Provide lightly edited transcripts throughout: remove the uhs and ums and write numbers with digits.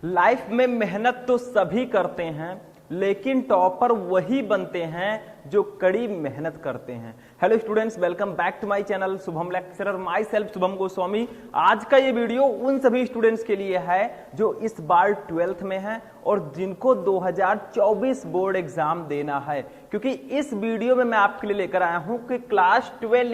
Life में मेहनत तो सभी करते हैं, लेकिन टॉपर वही बनते हैं जो कड़ी मेहनत करते हैं। Hello students, welcome back to my channel Shubham lecturer, myself Shubham Goswami. आज का ये वीडियो उन सभी स्टूडेंट्स के लिए है जो इस बार 12th में हैं और जिनको 2024 बोर्ड एग्जाम देना है, क्योंकि इस वीडियो में मैं आपके लिए लेकर आया हूं कि क्लास 12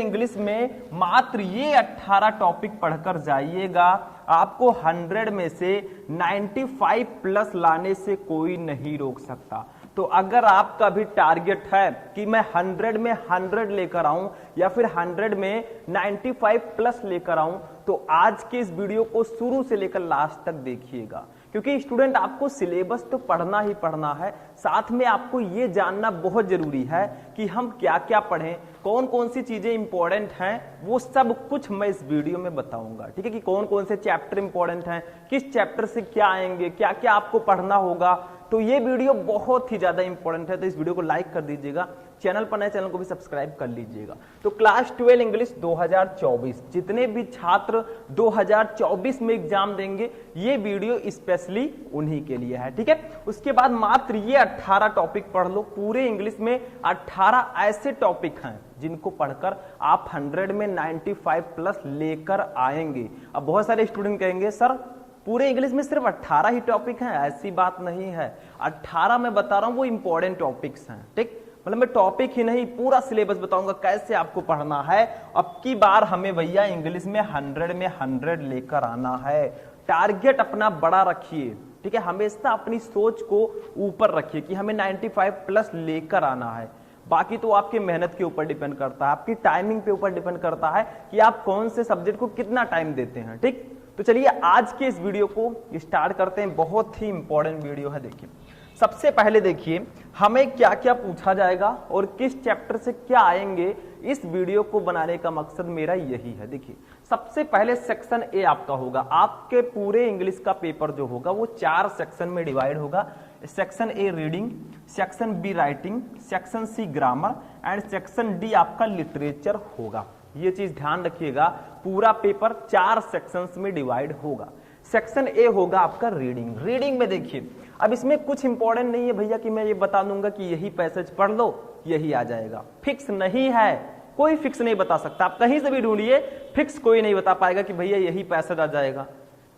इंग्लिश में मात्र ये 18 टॉपिक पढ़कर जाइएगा। आपको 100 में से 95 प्लस लाने से कोई नहीं रोक सकता। तो अगर आपका भी टारगेट है कि मैं 100 में 100 लेकर आऊं या फिर 100 में 95 प्लस लेकर आऊं, तो आज के इस वीडियो को शुरू से लेकर लास्ट तक देखिएगा, क्योंकि स्टूडेंट आपको सिलेबस तो पढ़ना ही पढ़ना है, साथ में आपको ये जानना बहुत जरूरी है कि हम क्या क्या पढ़ें, कौन कौन सी चीजें इंपॉर्टेंट हैं, वो सब कुछ मैं इस वीडियो में बताऊंगा। ठीक है कि कौन कौन से चैप्टर इंपॉर्टेंट हैं, किस चैप्टर से क्या आएंगे, क्या क्या आपको पढ़ना होगा। तो ये वीडियो बहुत ही ज्यादा इंपॉर्टेंट है, तो इस वीडियो को लाइक कर दीजिएगा, चैनल पर नए चैनल को भी सब्सक्राइब कर लीजिएगा। तो क्लास 12 इंग्लिश 2024 जितने भी छात्र 2024 में एग्जाम देंगे, ये वीडियो स्पेशली उन्हीं के लिए है। ठीक है, उसके बाद मात्र ये 18 टॉपिक पढ़ लो। पूरे इंग्लिश में 18 ऐसे टॉपिक हैं जिनको पढ़कर आप 100 में 95 प्लस लेकर आएंगे। अब बहुत सारे स्टूडेंट कहेंगे सर पूरे इंग्लिश में सिर्फ 18 ही टॉपिक हैं। ऐसी बात नहीं है, 18 मैं बता रहा हूं वो इंपॉर्टेंट टॉपिक्स हैं। ठीक, मतलब मैं टॉपिक ही नहीं पूरा सिलेबस बताऊंगा कैसे आपको पढ़ना है। अब की बार हमें भैया इंग्लिश में 100 में 100 लेकर आना है। टारगेट अपना बड़ा रखिए, ठीक है, हमेशा अपनी सोच को ऊपर रखिए कि हमें 95 प्लस लेकर आना है। बाकी तो आपकी मेहनत के ऊपर डिपेंड करता है, आपकी टाइमिंग पे ऊपर डिपेंड करता है कि आप कौन से सब्जेक्ट को कितना टाइम देते हैं। ठीक, तो चलिए आज के इस वीडियो को स्टार्ट करते हैं। बहुत ही इंपॉर्टेंट वीडियो है। देखिए, सबसे पहले देखिए हमें क्या क्या पूछा जाएगा और किस चैप्टर से क्या आएंगे। इस वीडियो को बनाने का मकसद मेरा यही है। देखिए, सबसे पहले सेक्शन ए आपका होगा। आपके पूरे इंग्लिश का पेपर जो होगा वो 4 सेक्शन में डिवाइड होगा। Section A reading, section B writing, section C grammar and section D आपका लिटरेचर होगा। ये चीज ध्यान रखिएगा, पूरा पेपर 4 सेक्शंस में डिवाइड होगा। सेक्शन ए होगा आपका रीडिंग। रीडिंग में देखिए, अब इसमें कुछ इंपॉर्टेंट नहीं है भैया कि मैं ये बता दूंगा कि यही पैसेज पढ़ लो यही आ जाएगा। फिक्स नहीं है, कोई फिक्स नहीं बता सकता। आप कहीं से भी ढूंढिए, फिक्स कोई नहीं बता पाएगा कि भैया यही पैसेज आ जाएगा।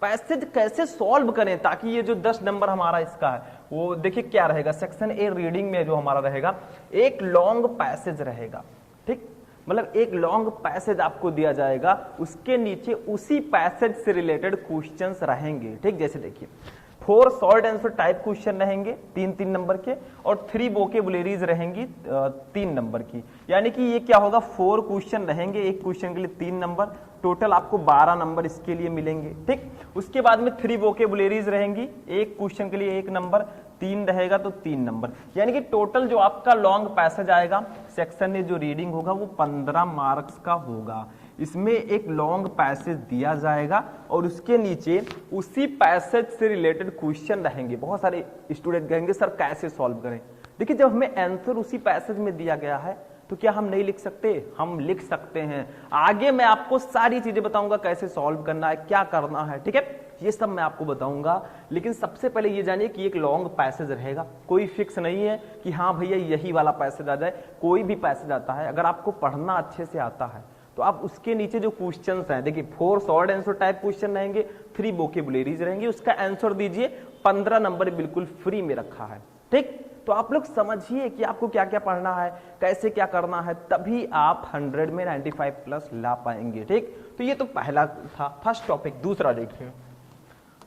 पैसेज कैसे सॉल्व करें ताकि ये जो 10 नंबर हमारा इसका है वो देखिए क्या रहेगा। सेक्शन ए रीडिंग में जो हमारा रहेगा, एक लॉन्ग पैसेज रहेगा। ठीक, मतलब एक लॉन्ग पैसेज आपको दिया जाएगा, उसके नीचे उसी पैसेज से रिलेटेड क्वेश्चंस रहेंगे। ठीक, जैसे देखिए 4 शॉर्ट आंसर टाइप क्वेश्चन रहेंगे 3-3 नंबर के और 3 वोकेबुलरीज रहेंगी 3 नंबर की। यानी कि ये क्या होगा, 4 क्वेश्चन रहेंगे, एक क्वेश्चन के लिए 3 नंबर, टोटल आपको 12 नंबर इसके लिए मिलेंगे। ठीक, उसके बाद में 3 वोकेबुलरीज रहेंगी, एक क्वेश्चन के लिए 1 नंबर, 3 रहेगा तो 3 नंबर। यानी कि टोटल जो आपका लॉन्ग पैसेज आएगा सेक्शन में जो रीडिंग होगा वो 15 मार्क्स का होगा। इसमें एक लॉन्ग पैसेज दिया जाएगा और उसके नीचे उसी पैसेज से रिलेटेड क्वेश्चन रहेंगे। बहुत सारे स्टूडेंट कहेंगे सर कैसे सॉल्व करें। देखिए, जब हमें आंसर उसी पैसेज में दिया गया है तो क्या हम नहीं लिख सकते? हम लिख सकते हैं। आगे मैं आपको सारी चीजें बताऊंगा कैसे सॉल्व करना है, क्या करना है। ठीक है, ये सब मैं आपको बताऊंगा, लेकिन सबसे पहले ये जानिए कि एक लॉन्ग पैसेज रहेगा। कोई फिक्स नहीं है कि हाँ भैया यही वाला पैसेज आ जाए, कोई भी पैसेज आता है। अगर आपको पढ़ना अच्छे से आता है तो आप उसके नीचे जो क्वेश्चंस हैं, देखिए 4 शॉर्ट आंसर टाइप क्वेश्चन रहेंगे, 3 वोकेबुलरीज रहेंगी, उसका आंसर दीजिए, 15 नंबर बिल्कुल फ्री में रखा है। ठीक, तो आप लोग समझिए कि आपको क्या क्या पढ़ना है, कैसे क्या करना है, तभी आप 100 में 95 प्लस ला पाएंगे। ठीक, तो ये तो पहला था, फर्स्ट टॉपिक। दूसरा देखिए,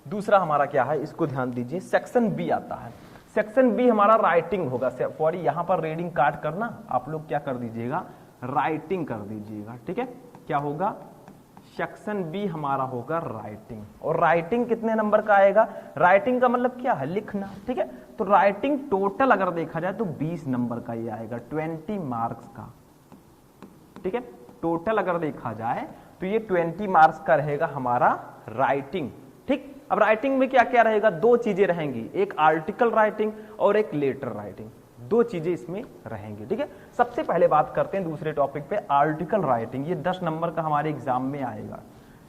दूसरा हमारा क्या है, इसको ध्यान दीजिए। सेक्शन बी आता है। सेक्शन बी हमारा राइटिंग होगा। सॉरी, यहां पर रीडिंग काट करना, आप लोग क्या कर दीजिएगा, राइटिंग कर दीजिएगा। ठीक है, क्या होगा, सेक्शन बी हमारा होगा राइटिंग। और राइटिंग कितने नंबर का आएगा? राइटिंग का मतलब क्या है, लिखना। ठीक है, तो राइटिंग टोटल अगर देखा जाए तो 20 नंबर का ये आएगा, 20 मार्क्स का। ठीक है, टोटल अगर देखा जाए तो ये 20 मार्क्स का रहेगा हमारा राइटिंग। ठीक, अब राइटिंग में क्या क्या रहेगा, 2 चीजें रहेंगी, एक आर्टिकल राइटिंग और एक लेटर राइटिंग। 2 चीजें इसमें रहेंगी। ठीक है, सबसे पहले बात करते हैं दूसरे टॉपिक पे, आर्टिकल राइटिंग। ये 10 नंबर का हमारे एग्जाम में आएगा।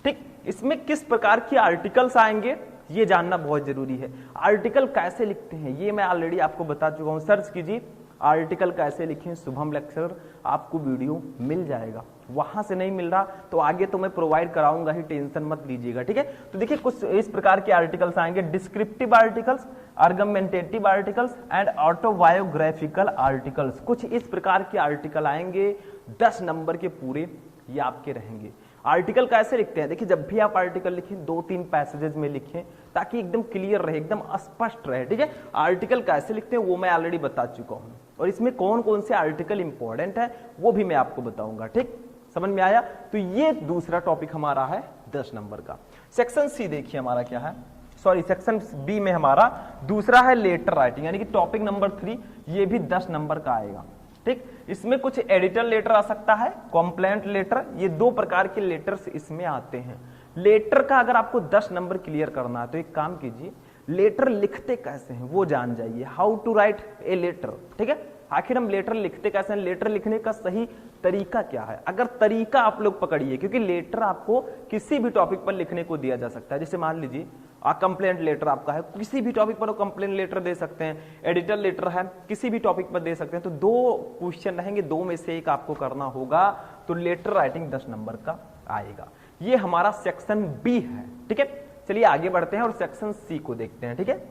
ठीक, इसमें किस प्रकार के आर्टिकल्स आएंगे ये जानना बहुत जरूरी है। आर्टिकल कैसे लिखते हैं ये मैं ऑलरेडी आपको बता चुका हूं, सर्च कीजिए आर्टिकल कैसे लिखें शुभम लेक्चर, आपको वीडियो मिल जाएगा। वहां से नहीं मिल रहा तो आगे तो मैं प्रोवाइड कराऊंगा ही, टेंशन मत लीजिएगा, ठीक है। तो देखिए कुछ इस प्रकार के आर्टिकल्स आएंगे, descriptive articles, argumentative articles and autobiographical articles. कुछ इस प्रकार के आर्टिकल आएंगे, 10 नंबर के पूरे ये आपके रहेंगे। आर्टिकल कैसे लिखते हैं, देखिए जब भी आप आर्टिकल लिखें 2-3 पैसेजेस में लिखें ताकि एकदम क्लियर रहे, एकदम स्पष्ट रहे, ठीक है। आर्टिकल कैसे लिखते हैं वो मैं ऑलरेडी बता चुका हूं, और इसमें कौन कौन से आर्टिकल इंपॉर्टेंट है वो भी मैं आपको बताऊंगा, ठीक, समझ में आया। तो ये दूसरा टॉपिक हमारा है 10 नंबर का। सेक्शन सी देखिए हमारा क्या है, सॉरी सेक्शन बी में हमारा दूसरा है लेटर राइटिंग, यानी कि टॉपिक नंबर 3, ये भी 10 नंबर का आएगा, ठीक। इसमें कुछ एडिटर लेटर आ सकता है, कंप्लेंट लेटर, ये 2 प्रकार के लेटर्स इसमें आते हैं। लेटर का अगर आपको 10 नंबर क्लियर करना है तो एक काम कीजिए, लेटर लिखते कैसे हैं वो जान जाइए, how to write a letter, ठीक है। आखिर हम लेटर लिखते कैसे हैं, लेटर लिखने का सही तरीका क्या है, अगर तरीका आप लोग पकड़िए, क्योंकि लेटर आपको किसी भी टॉपिक पर लिखने को दिया जा सकता है। जैसे मान लीजिए कंप्लेंट लेटर आपका है, किसी भी टॉपिक पर कंप्लेंट लेटर दे सकते हैं, एडिटर लेटर है किसी भी टॉपिक पर दे सकते हैं। तो 2 क्वेश्चन रहेंगे, 2 में से एक आपको करना होगा, तो लेटर राइटिंग 10 नंबर का आएगा। ये हमारा सेक्शन बी है, ठीक है। चलिए आगे बढ़ते हैं और सेक्शन सी को देखते हैं, ठीक है।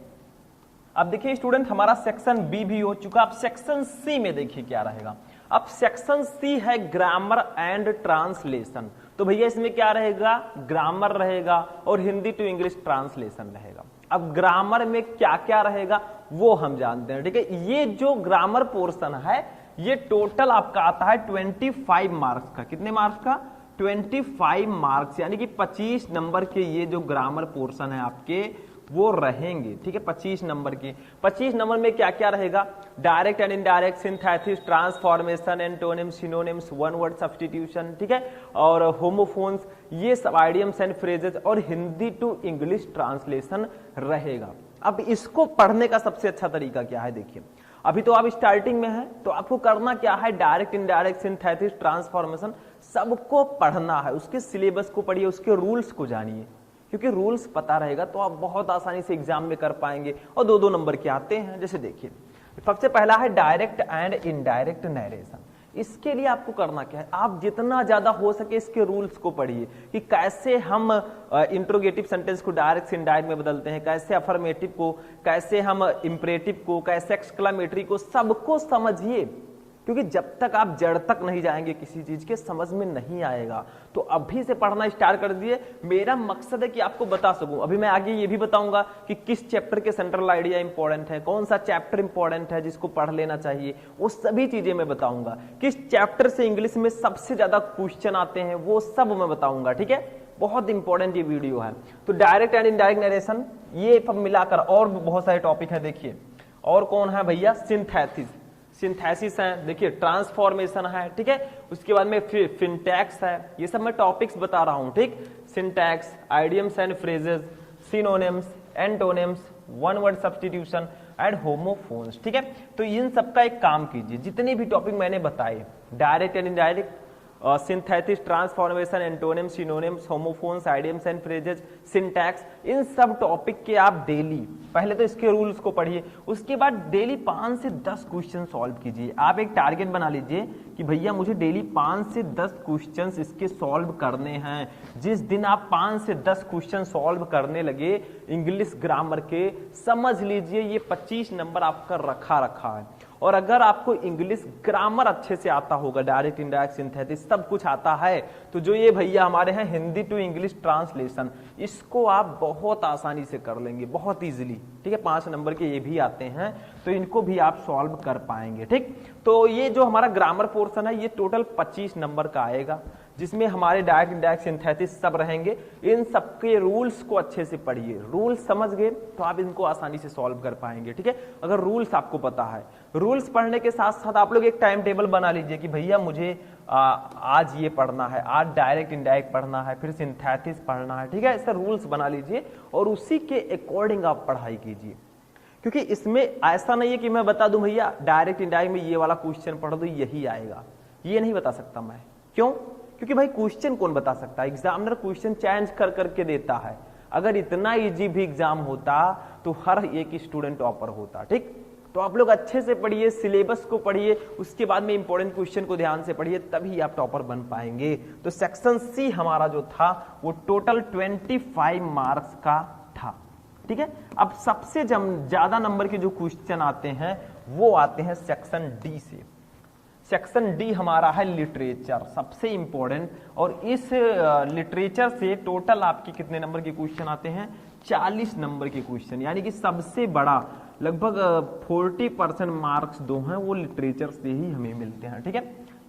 अब देखिए स्टूडेंट हमारा सेक्शन बी भी हो चुका, अब सेक्शन सी में देखिए क्या रहेगा। अब सेक्शन सी है ग्रामर एंड ट्रांसलेशन, तो भैया इसमें क्या रहेगा, ग्रामर रहेगा और हिंदी टू इंग्लिश ट्रांसलेशन रहेगा। अब ग्रामर में क्या क्या रहेगा वो हम जानते हैं, ठीक है। ये जो ग्रामर पोर्शन है ये टोटल आपका आता है 25 मार्क्स का, कितने मार्क्स का, 25 मार्क्स, यानी कि 25 नंबर के ये जो ग्रामर पोर्शन है आपके वो रहेंगे, ठीक है। 25 नंबर के, 25 नंबर में क्या क्या रहेगा, direct and indirect, synthesis, transformation, antonyms, synonyms, one word substitution, ठीक है, और होमोफोन्स, ये सब आइडियम्स एंड फ्रेजेस, और हिंदी टू इंग्लिश ट्रांसलेशन रहेगा। अब इसको पढ़ने का सबसे अच्छा तरीका क्या है, देखिए अभी तो आप स्टार्टिंग में हैं, तो आपको करना क्या है, डायरेक्ट इनडायरेक्ट, सिंथेसिस, ट्रांसफॉर्मेशन सबको पढ़ना है, उसके सिलेबस को पढ़िए, उसके रूल्स को जानिए, क्योंकि रूल्स पता रहेगा तो आप बहुत आसानी से एग्जाम में कर पाएंगे, और 2-2 नंबर के आते हैं। जैसे देखिए सबसे पहला है डायरेक्ट एंड इनडायरेक्ट नरेशन। इसके लिए आपको करना क्या है, आप जितना ज्यादा हो सके इसके रूल्स को पढ़िए कि कैसे हम इंट्रोगेटिव सेंटेंस को डायरेक्ट से इनडायरेक्ट में बदलते हैं, कैसे अफर्मेटिव को, कैसे हम इंपरेटिव को, कैसे एक्सक्लेमेटरी को, सबको समझिए, क्योंकि जब तक आप जड़ तक नहीं जाएंगे किसी चीज के समझ में नहीं आएगा। तो अभी से पढ़ना स्टार्ट कर दिए, मेरा मकसद है कि आपको बता सकूं। अभी मैं आगे ये भी बताऊंगा कि किस चैप्टर के सेंट्रल आइडिया इंपॉर्टेंट है, कौन सा चैप्टर इंपॉर्टेंट है जिसको पढ़ लेना चाहिए, वो सभी चीजें मैं बताऊंगा। किस चैप्टर से इंग्लिश में सबसे ज्यादा क्वेश्चन आते हैं वो सब मैं बताऊंगा, ठीक है। बहुत इंपॉर्टेंट ये वीडियो है। तो डायरेक्ट एंड इनडायरेक्ट नरेशन ये सब मिलाकर और बहुत सारे टॉपिक है, देखिए और कौन है भैया, सिंथेसिस, सिंथेसिस है, देखिए ट्रांसफॉर्मेशन है, ठीक है। उसके बाद में फिनटैक्स है, ये सब मैं टॉपिक्स बता रहा हूं, ठीक। Syntax, idioms and phrases, synonyms, antonyms, one word substitution and homophones, ठीक है। तो इन सब का एक काम कीजिए, जितने भी टॉपिक मैंने बताए, direct and indirect, synthesis, transformation, antonyms, synonyms, homophones, idioms and phrases, syntax, इन सब टॉपिक के आप डेली पहले तो इसके रूल्स को पढ़िए, उसके बाद डेली 5 से 10 क्वेश्चन सॉल्व कीजिए। आप एक टारगेट बना लीजिए कि भैया मुझे डेली 5 से 10 क्वेश्चंस इसके सॉल्व करने हैं। जिस दिन आप 5 से 10 क्वेश्चन सॉल्व करने लगे इंग्लिश ग्रामर के, समझ लीजिए ये 25 नंबर आपका रखा है। और अगर आपको इंग्लिश ग्रामर अच्छे से आता होगा, डायरेक्ट इनडायरेक्ट सिंथेसिस सब कुछ आता है, तो जो ये भैया हमारे हैं हिंदी टू इंग्लिश ट्रांसलेशन, इसको आप बहुत आसानी से कर लेंगे, बहुत इजीली, ठीक है। 5 नंबर के ये भी आते हैं, तो इनको भी आप सॉल्व कर पाएंगे, ठीक। तो ये जो हमारा ग्रामर पोर्शन है ये टोटल 25 नंबर का आएगा, जिसमें हमारे डायरेक्ट इनडायरेक्ट सिंथेसिस सब रहेंगे। इन सबके रूल्स को अच्छे से पढ़िए, रूल्स समझ गए तो आप इनको आसानी से सॉल्व कर पाएंगे, ठीक है। अगर रूल्स आपको पता है, रूल्स पढ़ने के साथ साथ आप लोग एक टाइम टेबल बना लीजिए कि भैया मुझे आज ये पढ़ना है, आज डायरेक्ट इनडायरेक्ट पढ़ना है, फिर सिंथेसिस पढ़ना है, ठीक है। ऐसे रूल्स बना लीजिए और उसी के अकॉर्डिंग आप पढ़ाई कीजिए, क्योंकि इसमें ऐसा नहीं है कि मैं बता दूं भैया डायरेक्ट इनडायरेक्ट में ये वाला क्वेश्चन पढ़ दो यही आएगा, ये नहीं बता सकता मैं। क्यों? क्योंकि भाई क्वेश्चन कौन बता सकता है, एग्जामिनर क्वेश्चन चेंज कर करके देता है। अगर इतना इजी भी एग्जाम होता तो हर एक स्टूडेंट टॉपर होता। ठीक, तो आप लोग अच्छे से पढ़िए, सिलेबस को पढ़िए, उसके बाद में इंपॉर्टेंट क्वेश्चन को ध्यान से पढ़िए, तभी आप टॉपर बन पाएंगे। तो सेक्शन सी हमारा जो था वो टोटल 25 मार्क्स का था। ठीक है, अब सबसे ज्यादा नंबर के जो क्वेश्चन आते हैं वो आते हैं सेक्शन डी से। सेक्शन डी हमारा है लिटरेचर, सबसे इंपॉर्टेंट, और इस लिटरेचर से टोटल आपके कितने नंबर के क्वेश्चन आते हैं, 40 नंबर के क्वेश्चन, यानी कि सबसे बड़ा लगभग 40% मार्क्स जो हैं वो लिटरेचर से ही हमें मिलते हैं। ठीक है,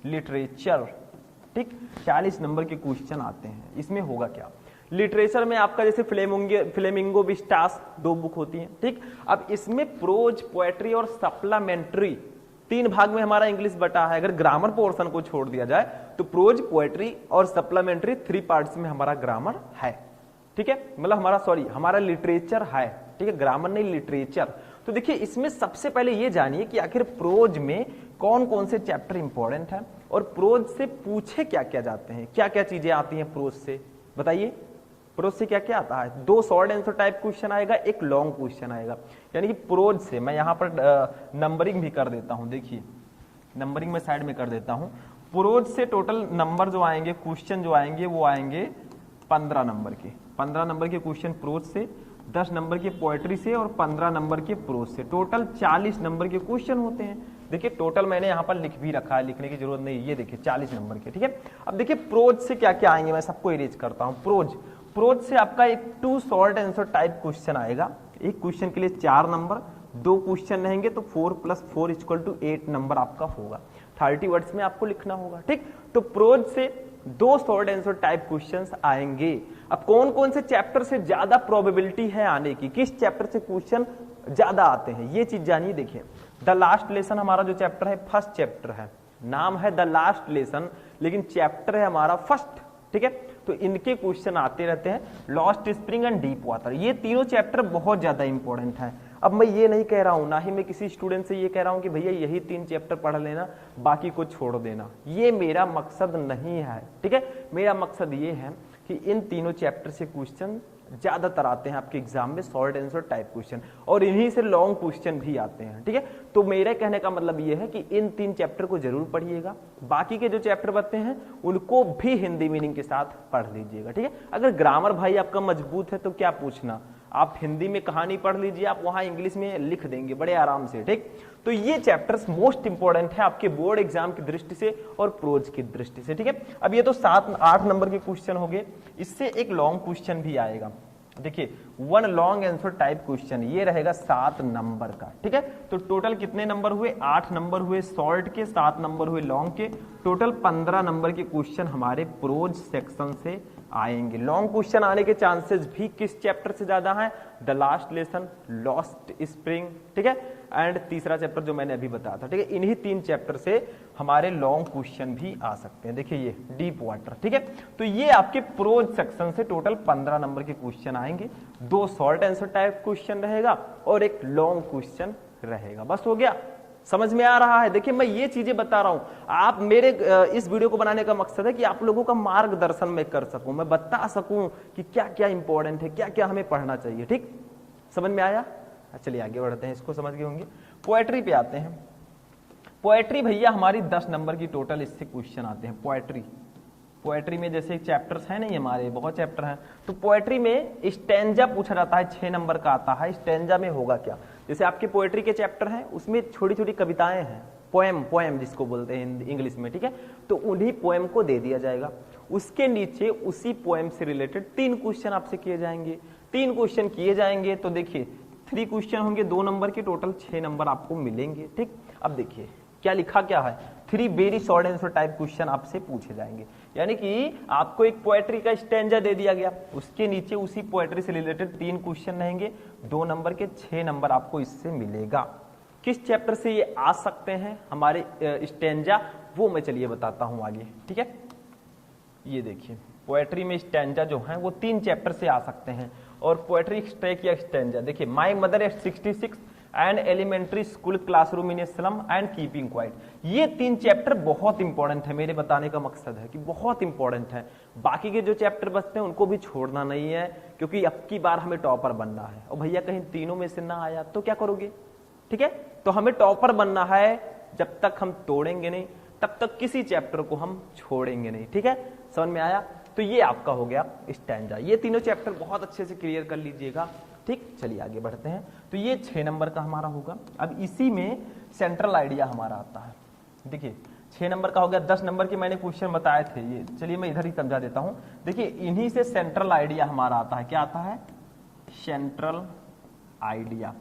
लिटरेचर, ठीक, 40 नंबर के क्वेश्चन आते हैं। इसमें होगा क्या, लिटरेचर में आपका जैसे फ्लेमिंगो विस्टास 2 बुक होती हैं। ठीक, अब इसमें प्रोज, पोएट्री और सप्लीमेंट्री 3 भाग में हमारा इंग्लिश बटा है। अगर ग्रामर पोर्शन को छोड़ दिया जाए तो प्रोज, पोएट्री और सप्लीमेंट्री 3 पार्ट्स में हमारा ग्रामर है। ठीक है, मतलब हमारा लिटरेचर है। ठीक है, ग्रामर नहीं, लिटरेचर। तो देखिए इसमें सबसे पहले ये जानिए कि आखिर प्रोज में कौन कौन से चैप्टर इंपॉर्टेंट है और प्रोज से पूछे क्या क्या जाते हैं, क्या क्या चीजें आती हैं प्रोज से, बताइए। प्रोज से क्या क्या आता है, 2 शॉर्ट आंसर टाइप क्वेश्चन आएगा, 1 लॉन्ग क्वेश्चन आएगा। यानी कि प्रोज से मैं यहां पर नंबरिंग भी कर देता हूं, देखिए नंबरिंग में साइड में कर देता हूं। प्रोज से टोटल नंबर जो आएंगे, क्वेश्चन जो आएंगे वो आएंगे 15 नंबर के। 15 नंबर के क्वेश्चन प्रोज से, 10 नंबर के पोएट्री से और 15 नंबर के प्रोज से, टोटल 40 नंबर के क्वेश्चन होते हैं। देखिए टोटल मैंने यहाँ पर लिख भी रखा है, लिखने की जरूरत नहीं, ये देखिए 40 नंबर के। ठीक है, अब देखिए प्रोज से क्या क्या आएंगे, मैं सबको इरेज करता हूँ। प्रोज से आपका एक 2 शॉर्ट आंसर टाइप क्वेश्चन आएगा। एक क्वेश्चन के लिए 4 नंबर, 2 क्वेश्चन रहेंगे तो 4 + 4 = 8 नंबर आपका होगा। 30 वर्ड्स में आपको लिखना होगा। ठीक, तो प्रोज से 2 शॉर्ट आंसर टाइप क्वेश्चंस आएंगे। अब कौन कौन से चैप्टर से ज्यादा प्रोबेबिलिटी है आने की, किस चैप्टर से क्वेश्चन ज्यादा आते हैं, ये चीज जानिए। देखिए द लास्ट लेसन हमारा जो चैप्टर है, फर्स्ट चैप्टर है, नाम है द लास्ट लेसन, लेकिन चैप्टर है हमारा फर्स्ट। ठीक है, तो इनके क्वेश्चन आते रहते हैं। Lost spring and deep water, ये तीनों चैप्टर बहुत ज्यादा इंपॉर्टेंट है। अब मैं ये नहीं कह रहा हूं, ना ही मैं किसी स्टूडेंट से ये कह रहा हूं कि भैया यही 3 चैप्टर पढ़ लेना, बाकी को छोड़ देना, ये मेरा मकसद नहीं है। ठीक है, मेरा मकसद ये है कि इन तीनों चैप्टर से क्वेश्चन ज्यादातर आते हैं आपके एग्जाम में, शॉर्ट आंसर टाइप क्वेश्चन, और इन्हीं से लॉन्ग क्वेश्चन भी आते हैं। ठीक है, तो मेरे कहने का मतलब ये है कि इन 3 चैप्टर को जरूर पढ़िएगा, बाकी के जो चैप्टर बनते हैं उनको भी हिंदी मीनिंग के साथ पढ़ लीजिएगा। ठीक है, अगर ग्रामर भाई आपका मजबूत है तो क्या पूछना, आप हिंदी में कहानी पढ़ लीजिए, आप वहां इंग्लिश में लिख देंगे बड़े आराम से। ठीक, तो ये चैप्टर्स मोस्ट इंपॉर्टेंट है आपके बोर्ड एग्जाम की दृष्टि से और प्रोज की दृष्टि से। ठीक है, अब ये तो 7-8 नंबर के क्वेश्चन हो गए, इससे एक लॉन्ग क्वेश्चन भी आएगा। देखिए 1 लॉन्ग आंसर टाइप क्वेश्चन, ये रहेगा 7 नंबर का। ठीक है, तो टोटल कितने नंबर हुए, 8 नंबर हुए शॉर्ट के, 7 नंबर हुए लॉन्ग के, टोटल 15 नंबर के क्वेश्चन हमारे प्रोज सेक्शन से आएंगे। लॉन्ग क्वेश्चन आने के चांसेस भी किस चैप्टर से ज्यादा है, the last lesson, lost spring, ठीक है, एंड तीसरा चैप्टर जो मैंने अभी बताया था। ठीक है, इन्हीं 3 चैप्टर से हमारे लॉन्ग क्वेश्चन भी आ सकते हैं। देखिए ये डीप वाटर। ठीक है, तो ये आपके प्रोज सेक्शन से टोटल 15 नंबर के क्वेश्चन आएंगे, 2 शॉर्ट आंसर टाइप क्वेश्चन रहेगा और एक लॉन्ग क्वेश्चन रहेगा। बस हो गया, समझ में आ रहा है। देखिए मैं ये चीजें बता रहा हूं, आप मेरे इस वीडियो को बनाने का मकसद है कि आप लोगों का मार्गदर्शन मैं कर सकूं, मैं बता सकूं कि क्या क्या इंपॉर्टेंट है, क्या क्या हमें पढ़ना चाहिए। ठीक, समझ में आया। चलिए आगे बढ़ते हैं, इसको समझ गए होंगे। पोएट्री पे आते हैं। पोएट्री भैया हमारी 10 नंबर की टोटल इससे क्वेश्चन आते हैं। पोएट्री में जैसे चैप्टर्स हैं नहीं हमारे, बहुत चैप्टर हैं, तो पोएट्री में स्टैंजा पूछा जाता है, 6 नंबर का आता है। स्टैंजा में होगा क्या, जैसे आपके पोएट्री के चैप्टर हैं उसमें छोटी छोटी कविताएं हैं, पोएम जिसको बोलते हैं इंग्लिश में। ठीक है, तो उन्हीं पोएम को दे दिया जाएगा, उसके नीचे उसी पोएम से रिलेटेड 3 क्वेश्चन आपसे किए जाएंगे। 3 क्वेश्चन किए जाएंगे तो देखिए 3 क्वेश्चन होंगे 2 नंबर के, टोटल 6 नंबर आपको मिलेंगे। ठीक, अब देखिए क्या लिखा क्या है, 3 very short answer type question आपसे पूछे जाएंगे। यानी कि आपको एक पोएट्री का स्टैंजा दे दिया गया, उसके नीचे उसी पोएट्री से रिलेटेड 3 क्वेश्चन रहेंगे, 2 नंबर के, 6 नंबर आपको इससे मिलेगा। किस चैप्टर से ये आ सकते हैं हमारे स्टैंजा, वो मैं चलिए बताता हूं आगे। ठीक है, ये देखिए पोएट्री में स्टैंजा जो है वो 3 चैप्टर से आ सकते हैं। और पोएट्री स्ट्रेक या स्टैंजा, देखिए my mother at 66 and elementary school classroom in a slum and keeping quiet. ये 3 चैप्टर बहुत इंपॉर्टेंट है, मेरे बताने का मकसद है कि बहुत इंपॉर्टेंट है। बाकी के जो चैप्टर बचते हैं उनको भी छोड़ना नहीं है, क्योंकि अब की बार हमें टॉपर बनना है। और भैया कहीं तीनों में से ना आया तो क्या करोगे? ठीक है, तो हमें टॉपर बनना है। जब तक हम तोड़ेंगे नहीं तब तक किसी चैप्टर को हम छोड़ेंगे नहीं। ठीक है, समझ में आया? तो ये आपका हो गया स्टैंजा। ये तीनों चैप्टर बहुत अच्छे से क्लियर कर लीजिएगा। ठीक, चलिए आगे बढ़ते हैं। तो ये 6 नंबर का हमारा होगा। अब इसी में सेंट्रल आइडिया हमारा आता है। देखिए 6 नंबर का हो गया। 10 नंबर के मैंने क्वेश्चन बताए थे ये, चलिए मैं इधर ही समझा देता हूं। देखिए इन्हीं से सेंट्रल आइडिया हमारा आता है। क्या आता है? Central idea.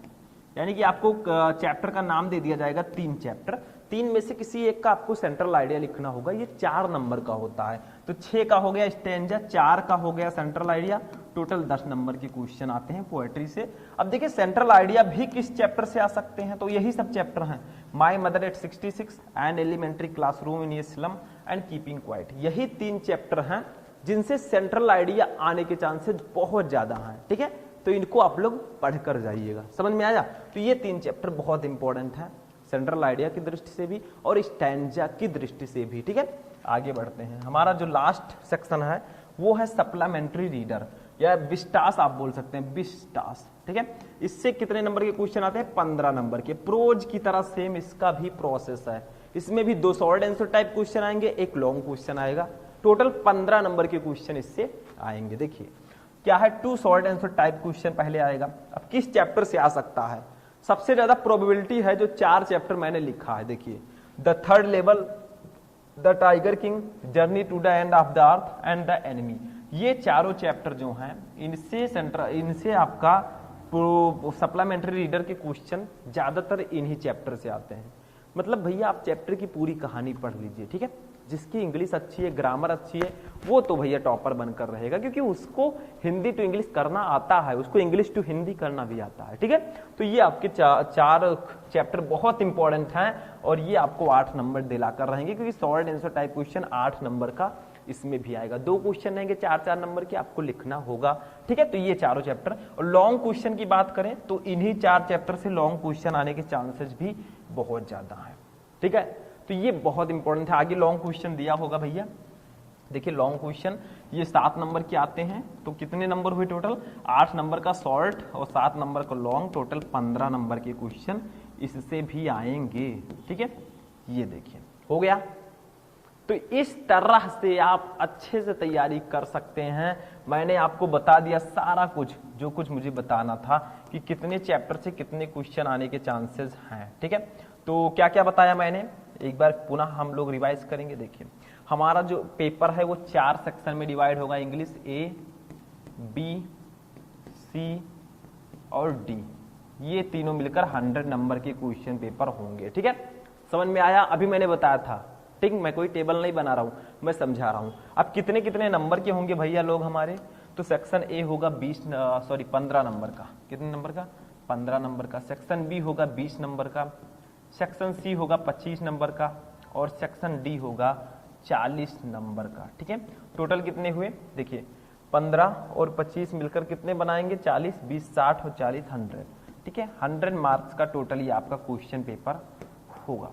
यानी कि आपको चैप्टर का नाम दे दिया जाएगा 3 चैप्टर, 3 में से किसी एक का आपको सेंट्रल आइडिया लिखना होगा। ये 4 नंबर का होता है। तो 6 का हो गया स्टैंजा, 4 का हो गया सेंट्रल आइडिया। टोटल 10 नंबर के क्वेश्चन आते हैं पोएट्री से। अब देखिए सेंट्रल आइडिया भी किस चैप्टर से आ सकते हैं? तो यही सब चैप्टर हैं, my mother at 66 and elementary classroom in a slum and keeping quiet. यही 3 चैप्टर हैं जिनसे सेंट्रल आइडिया आने के चांसेस बहुत ज्यादा हैं। ठीक है, तो इनको आप लोग पढ़कर जाइएगा। समझ में आया? तो ये 3 चैप्टर बहुत इंपॉर्टेंट है, सेंट्रल आइडिया की दृष्टि से भी और स्टैंजा की दृष्टि से भी। ठीक है, आगे बढ़ते हैं। हमारा जो लास्ट सेक्शन है वो है सप्लीमेंट्री रीडर या विस्टास, आप बोल सकते हैं विस्टास। ठीक है, इससे कितने नंबर के क्वेश्चन आते हैं? 15 नंबर के। प्रोज की तरह सेम इसका भी प्रोसेस है। इसमें भी 2 शॉर्ट आंसर टाइप क्वेश्चन आएंगे, 1 लॉन्ग क्वेश्चन आएगा। टोटल 15 नंबर के क्वेश्चन इससे आएंगे। देखिए क्या है, 2 शॉर्ट आंसर टाइप क्वेश्चन पहले आएगा। अब किस चैप्टर से आ सकता है? सबसे ज्यादा प्रोबेबिलिटी है जो 4 चैप्टर मैंने लिखा है। देखिए the third level, the tiger king, journey to the end of the earth and the enemy. ये चारों चैप्टर जो हैं इनसे आपका सप्लीमेंट्री रीडर के क्वेश्चन ज्यादातर इन्हीं चैप्टर से आते हैं। मतलब भैया आप चैप्टर की पूरी कहानी पढ़ लीजिए। ठीक है, जिसकी इंग्लिश अच्छी है, ग्रामर अच्छी है, वो तो भैया टॉपर बनकर रहेगा, क्योंकि उसको हिंदी टू इंग्लिश करना आता है, उसको इंग्लिश टू हिंदी करना भी आता है। ठीक है, तो ये आपके 4 चैप्टर बहुत इंपॉर्टेंट हैं और ये आपको 8 नंबर दिलाकर रहेंगे, क्योंकि short answer type question 8 number का इसमें भी आएगा। 2 क्वेश्चन रहेंगे 4-4 नंबर के, आपको लिखना होगा। ठीक है, तो ये चारों चैप्टर। और लॉन्ग क्वेश्चन की बात करें तो इन्हीं 4 चैप्टर से लॉन्ग क्वेश्चन आने के चांसेस भी बहुत ज्यादा है। ठीक है, तो ये बहुत इंपॉर्टेंट है। आगे लॉन्ग क्वेश्चन दिया होगा भैया। देखिए लॉन्ग क्वेश्चन ये 7 नंबर के आते हैं। तो कितने नंबर हुए टोटल? 8 नंबर का शॉर्ट और 7 नंबर का लॉन्ग, टोटल 15 नंबर के क्वेश्चन इससे भी आएंगे। ठीक है, ये देखिए हो गया। तो इस तरह से आप अच्छे से तैयारी कर सकते हैं। मैंने आपको बता दिया सारा कुछ, जो कुछ मुझे बताना था कि कितने चैप्टर से कितने क्वेश्चन आने के चांसेस हैं। ठीक है, तो क्या क्या बताया मैंने, एक बार पुनः हम लोग रिवाइज करेंगे। देखिए हमारा जो पेपर है वो 4 सेक्शन में डिवाइड होगा, इंग्लिश A, B, C और D। ये तीनों मिलकर 100 नंबर के क्वेश्चन पेपर होंगे। ठीक है, समझ में आया? अभी मैंने बताया था। ठीक, मैं कोई टेबल नहीं बना रहा हूं, मैं समझा रहा हूं। अब कितने कितने नंबर के होंगे भैया लोग हमारे? तो सेक्शन A होगा 15 नंबर का। कितने नंबर का? 15 नंबर का। सेक्शन B होगा 20 नंबर का। सेक्शन C होगा 25 नंबर का और सेक्शन D होगा 40 नंबर का। ठीक है, टोटल कितने हुए? देखिए 15 और 25 मिलकर कितने बनाएंगे? 40, 20, 60 और 40 100। ठीक है, 100 मार्क्स का टोटल ये आपका क्वेश्चन पेपर होगा।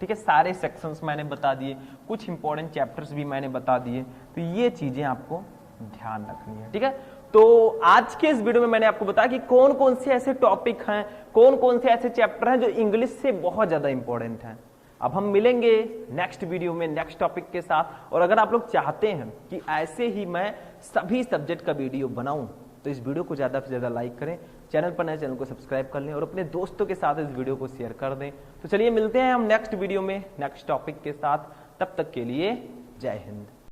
ठीक है, सारे सेक्शंस मैंने बता दिए, कुछ इंपॉर्टेंट चैप्टर्स भी मैंने बता दिए। तो ये चीजें आपको ध्यान रखनी है। ठीक है, तो आज के इस वीडियो में मैंने आपको बताया कि कौन कौन से ऐसे टॉपिक हैं, कौन कौन से ऐसे चैप्टर हैं जो इंग्लिश से बहुत ज्यादा इंपॉर्टेंट हैं। अब हम मिलेंगे नेक्स्ट वीडियो में नेक्स्ट टॉपिक के साथ। और अगर आप लोग चाहते हैं कि ऐसे ही मैं सभी सब्जेक्ट का वीडियो बनाऊं तो इस वीडियो को ज्यादा से ज्यादा लाइक करें, चैनल पर नए चैनल को सब्सक्राइब कर लें और अपने दोस्तों के साथ इस वीडियो को शेयर कर दें। तो चलिए मिलते हैं हम नेक्स्ट वीडियो में नेक्स्ट टॉपिक के साथ। तब तक के लिए जय हिंद।